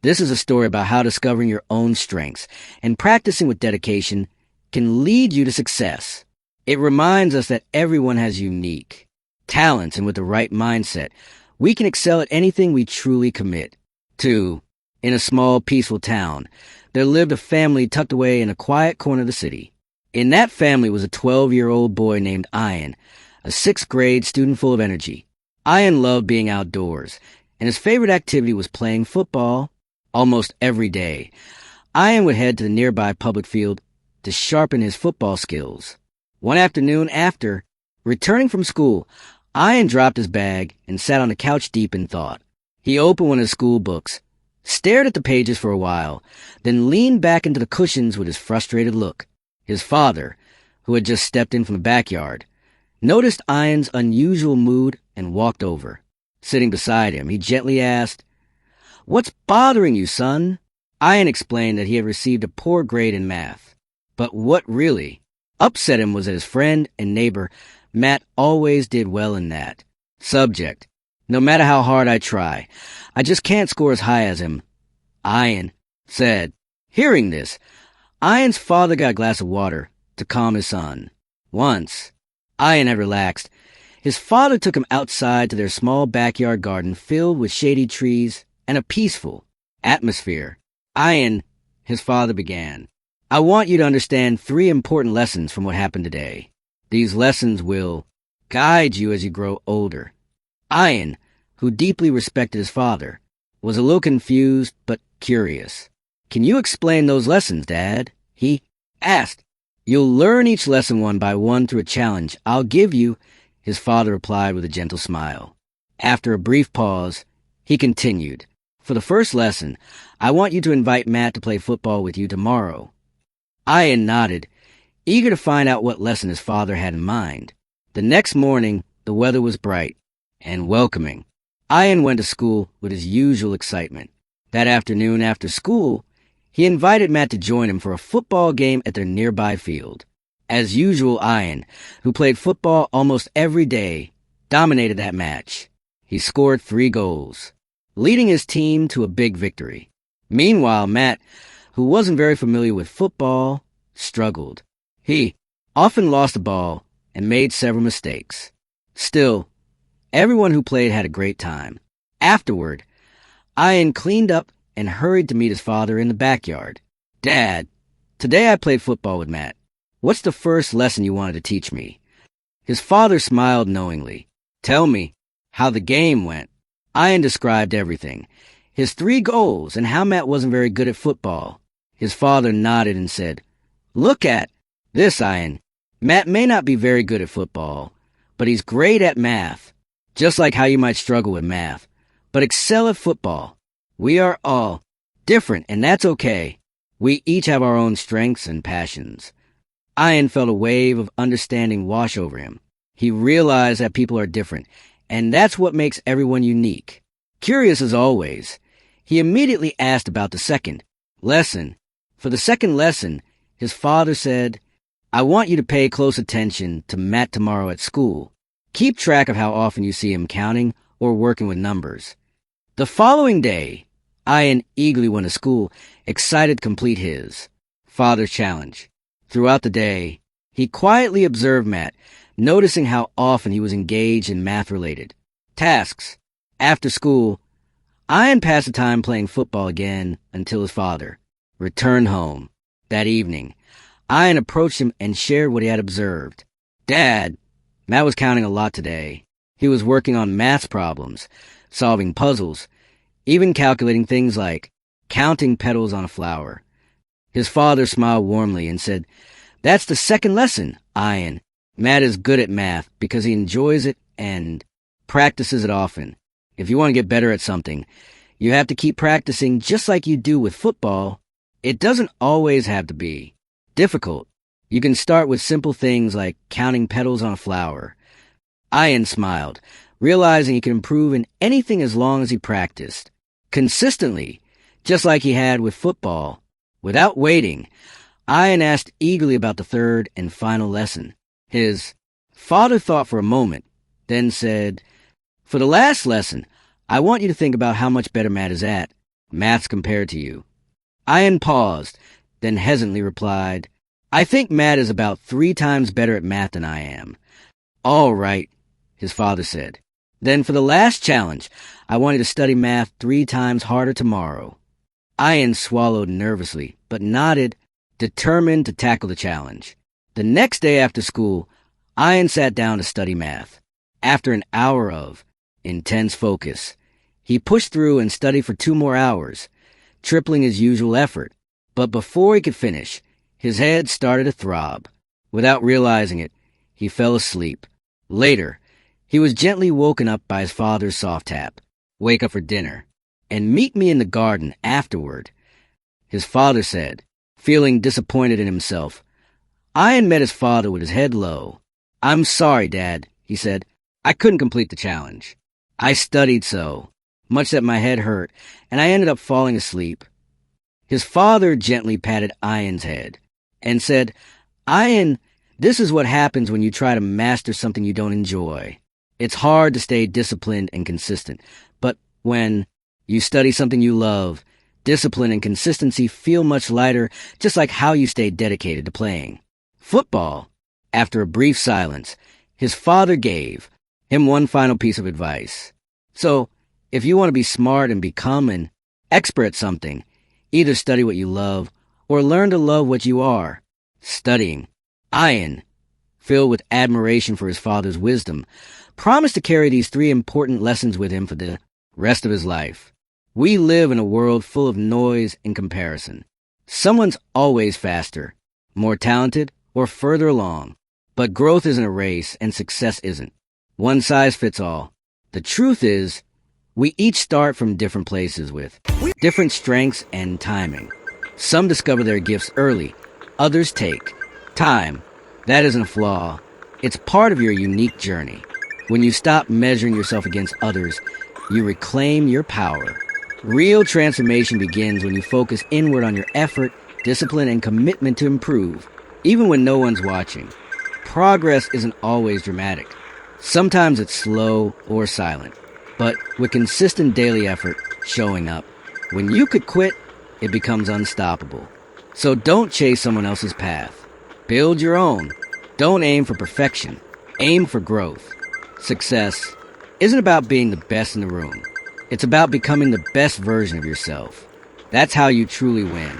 This is a story about how discovering your own strengths and practicing with dedication can lead you to success. It reminds us that everyone has unique talents, and with the right mindset, we can excel at anything we truly commit to. In a small, peaceful town, there lived a family tucked away in a quiet corner of the city. In that family was a 12-year-old boy named Ian, a sixth-grade student full of energy. Ian loved being outdoors, and his favorite activity was playing football almost every day. Ian would head to the nearby public field to sharpen his football skills. One afternoon after returning from school, Ian dropped his bag and sat on the couch deep in thought. He opened one of his school books, stared at the pages for a while, then leaned back into the cushions with his frustrated look. His father, who had just stepped in from the backyard, noticed Ian's unusual mood and walked over. Sitting beside him, he gently asked, "What's bothering you, son?" Ian explained that he had received a poor grade in math. But what really upset him was that his friend and neighbor, Matt, always did well in that subject. "No matter how hard I try, I just can't score as high as him," Ian said. Hearing this, Ian's father got a glass of water to calm his son. Once Ian had relaxed, his father took him outside to their small backyard garden filled with shady trees and a peaceful atmosphere. "Ian," his father began, "I want you to understand 3 important lessons from what happened today. These lessons will guide you as you grow older." Ian, who deeply respected his father, was a little confused but curious. "Can you explain those lessons, Dad?" he asked. "You'll learn each lesson one by one through a challenge I'll give you," his father replied with a gentle smile. After a brief pause, he continued, "For the first lesson, I want you to invite Matt to play football with you tomorrow." Ian nodded, eager to find out what lesson his father had in mind. The next morning, the weather was bright and welcoming. Ian went to school with his usual excitement. That afternoon after school, he invited Matt to join him for a football game at their nearby field. As usual, Ian, who played football almost every day, dominated that match. He scored 3 goals, leading his team to a big victory. Meanwhile, Matt, who wasn't very familiar with football, struggled. He often lost the ball and made several mistakes. Still, everyone who played had a great time. Afterward, Ian cleaned up and hurried to meet his father in the backyard. "Dad, today I played football with Matt. What's the first lesson you wanted to teach me?" His father smiled knowingly. "Tell me how the game went." Ian described everything, his 3 goals and how Matt wasn't very good at football. His father nodded and said, "Look at this, Ian. Matt may not be very good at football, but he's great at math, just like how you might struggle with math, but excel at football. We are all different, and that's okay. We each have our own strengths and passions." Ian felt a wave of understanding wash over him. He realized that people are different, and that's what makes everyone unique. Curious as always, he immediately asked about the second lesson. For the second lesson, his father said, "I want you to pay close attention to Matt tomorrow at school. Keep track of how often you see him counting or working with numbers." The following day, Ian eagerly went to school, excited to complete his father's challenge. Throughout the day, he quietly observed Matt, noticing how often he was engaged in math-related tasks. After school, Ian passed the time playing football again until his father returned home. That evening, Ian approached him and shared what he had observed. "Dad, Matt was counting a lot today. He was working on math problems, solving puzzles, even calculating things like counting petals on a flower." His father smiled warmly and said, "That's the second lesson, Ian. Matt is good at math because he enjoys it and practices it often. If you want to get better at something, you have to keep practicing just like you do with football. It doesn't always have to be difficult. You can start with simple things like counting petals on a flower." Ian smiled, realizing he could improve in anything as long as he practiced consistently, just like he had with football. Without waiting, Ian asked eagerly about the third and final lesson. His father thought for a moment, then said, "For the last lesson, I want you to think about how much better Matt is at maths compared to you? Ian paused, then hesitantly replied, I think Matt is about 3 times better at math than I am. All right, his father said. Then for the last challenge, I want you to study math 3 times harder tomorrow. Ian swallowed nervously, but nodded, determined to tackle the challenge. The next day after school, Ian sat down to study math. After an hour of intense focus, he pushed through and studied for 2 more hours, tripling his usual effort. But before he could finish, his head started to throb. Without realizing it, he fell asleep. Later, he was gently woken up by his father's soft tap. Wake up for dinner, and meet me in the garden afterward, his father said, feeling disappointed in himself. Ian met his father with his head low. I'm sorry, Dad, he said. I couldn't complete the challenge. I studied so much that my head hurt, and I ended up falling asleep. His father gently patted Ian's head and said, Ian, this is what happens when you try to master something you don't enjoy. It's hard to stay disciplined and consistent, but when you study something you love, discipline and consistency feel much lighter, just like how you stay dedicated to playing football. After a brief silence, his father gave him one final piece of advice. So, if you want to be smart and become an expert at something, either study what you love or learn to love what you are. Studying. Ian, filled with admiration for his father's wisdom, promised to carry these 3 important lessons with him for the rest of his life. We live in a world full of noise and comparison. Someone's always faster, more talented, or further along. But growth isn't a race, and success isn't. One size fits all. The truth is, we each start from different places with different strengths and timing. Some discover their gifts early, others take time. That isn't a flaw. It's part of your unique journey. When you stop measuring yourself against others, you reclaim your power. Real transformation begins when you focus inward on your effort, discipline, and commitment to improve, even when no one's watching. Progress isn't always dramatic. Sometimes it's slow or silent, but with consistent daily effort showing up, when you could quit, it becomes unstoppable. So don't chase someone else's path. Build your own. Don't aim for perfection. Aim for growth. Success isn't about being the best in the room. It's about becoming the best version of yourself. That's how you truly win.